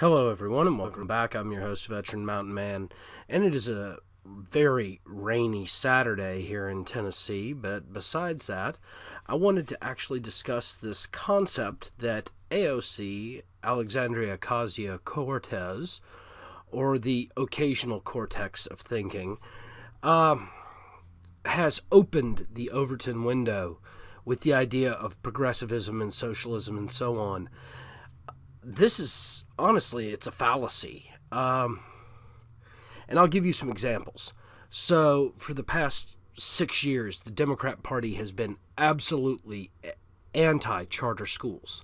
Hello, everyone, and welcome back. I'm your host, Veteran Mountain Man, and it is a very rainy Saturday here in Tennessee. But besides that, I wanted to actually discuss this concept that AOC, Alexandria Ocasio-Cortez, or the occasional cortex of thinking, has opened the Overton window with the idea of progressivism and socialism and so on. This is, honestly, it's a fallacy. And I'll give you some examples. So, for the past 6 years, the Democrat Party has been absolutely anti-charter schools.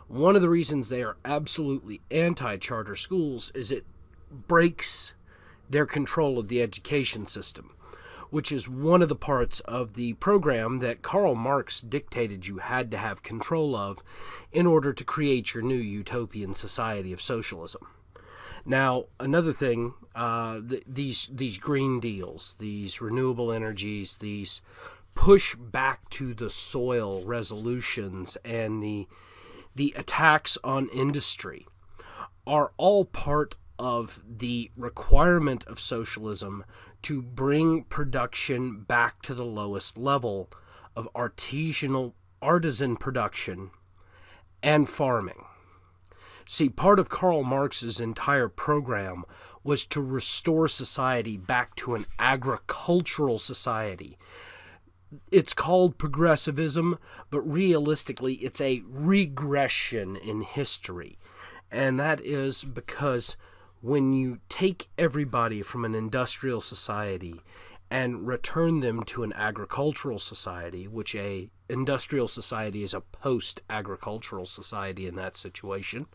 One of the reasons they are absolutely anti-charter schools is it breaks their control of the education system, which is one of the parts of the program that Karl Marx dictated you had to have control of in order to create your new utopian society of socialism. Now, another thing, these green deals, these renewable energies, these push back to the soil resolutions, and the attacks on industry are all part of the requirement of socialism to bring production back to the lowest level of artisan production and farming. See, part of Karl Marx's entire program was to restore society back to an agricultural society. It's called progressivism, but realistically it's a regression in history. And that is because when you take everybody from an industrial society and return them to an agricultural society, which a industrial society is a post-agricultural society in that situation,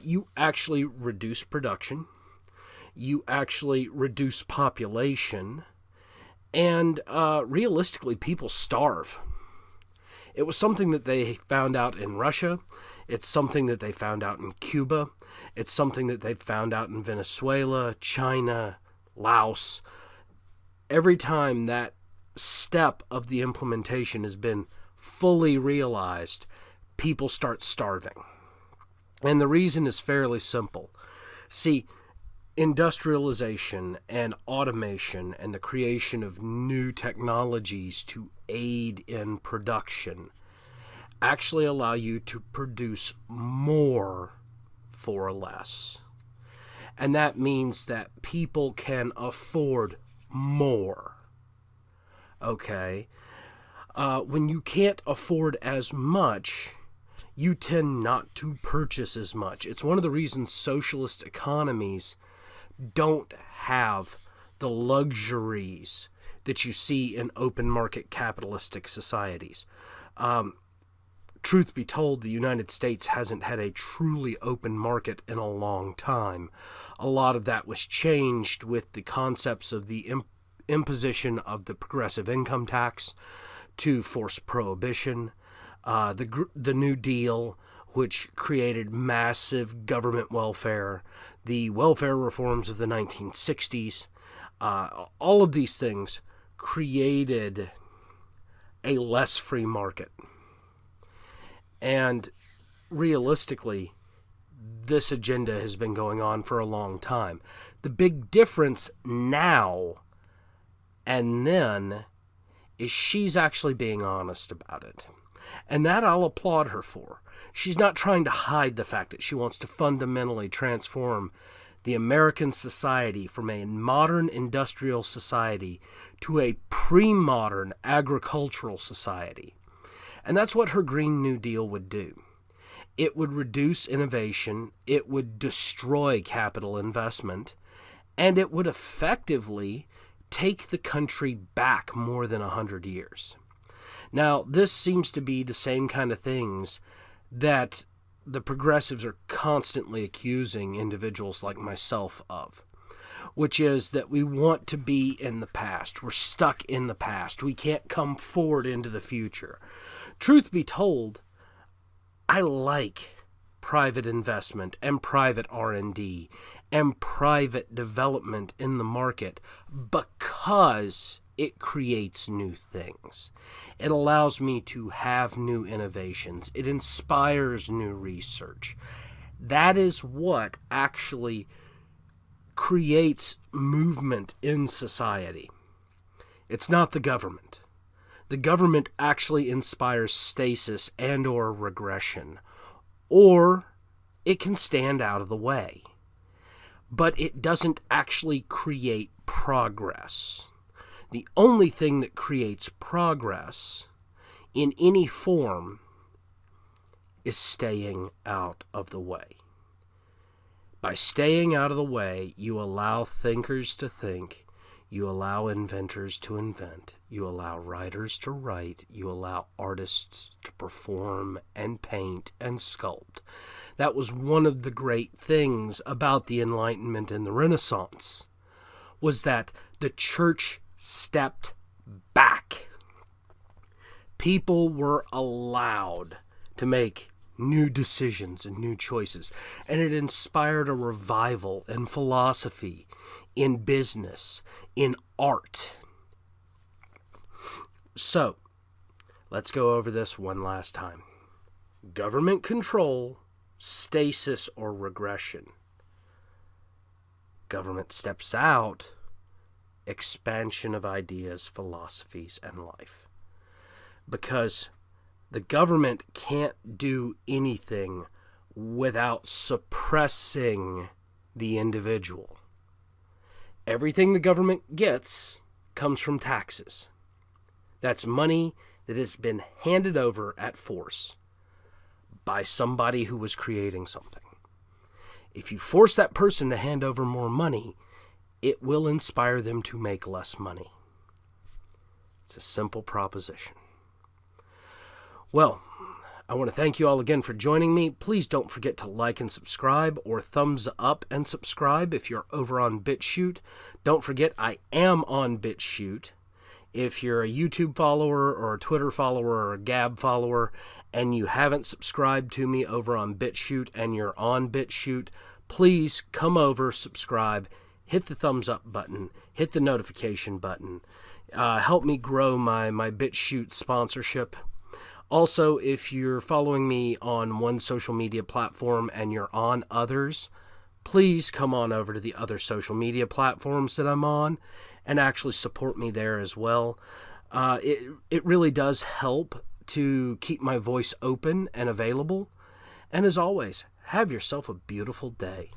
you actually reduce production, you actually reduce population, and realistically people starve. It was something that they found out in Russia. It's something that they found out in Cuba. It's something that they've found out in Venezuela, China, Laos. Every time that step of the implementation has been fully realized, people start starving. And the reason is fairly simple. See, industrialization and automation and the creation of new technologies to aid in production actually allow you to produce more for less. And that means that people can afford more. Okay? When you can't afford as much, you tend not to purchase as much. It's one of the reasons socialist economies don't have the luxuries that you see in open market capitalistic societies. Truth be told, the United States hasn't had a truly open market in a long time. A lot of that was changed with the concepts of the imposition of the progressive income tax to force prohibition, the New Deal, which created massive government welfare, the welfare reforms of the 1960s. All of these things created a less free market. And realistically, this agenda has been going on for a long time. The big difference now and then is she's actually being honest about it. And that I'll applaud her for. She's not trying to hide the fact that she wants to fundamentally transform the American society from a modern industrial society to a pre-modern agricultural society. And that's what her Green New Deal would do. It would reduce innovation, it would destroy capital investment, and it would effectively take the country back more than 100 years. Now, this seems to be the same kind of things that the progressives are constantly accusing individuals like myself of, which is that we want to be in the past. We're stuck in the past. We can't come forward into the future. Truth be told, I like private investment and private R&D and private development in the market because it creates new things. It allows me to have new innovations. It inspires new research. That is what actually creates movement in society. It's not the government. The government actually inspires stasis and or regression, or it can stand out of the way. But it doesn't actually create progress. The only thing that creates progress in any form is staying out of the way. By staying out of the way, you allow thinkers to think, you allow inventors to invent, you allow writers to write, you allow artists to perform and paint and sculpt. That was one of the great things about the Enlightenment and the Renaissance, was that the church stepped back. People were allowed to make new decisions and new choices, and it inspired a revival in philosophy, in business, in art. So, let's go over this one last time. Government control, stasis or regression. Government steps out, expansion of ideas, philosophies, and life. Because the government can't do anything without suppressing the individual. Everything the government gets comes from taxes. That's money that has been handed over at force by somebody who was creating something. If you force that person to hand over more money, it will inspire them to make less money. It's a simple proposition. Well, I want to thank you all again for joining me. Please don't forget to like and subscribe, or thumbs up and subscribe if you're over on BitChute. Don't forget, I am on BitChute. If you're a YouTube follower or a Twitter follower or a Gab follower and you haven't subscribed to me over on BitChute and you're on BitChute, please come over, subscribe, hit the thumbs up button, hit the notification button. Help me grow my BitChute sponsorship. Also, if you're following me on one social media platform and you're on others, please come on over to the other social media platforms that I'm on and actually support me there as well. It really does help to keep my voice open and available. And as always, have yourself a beautiful day.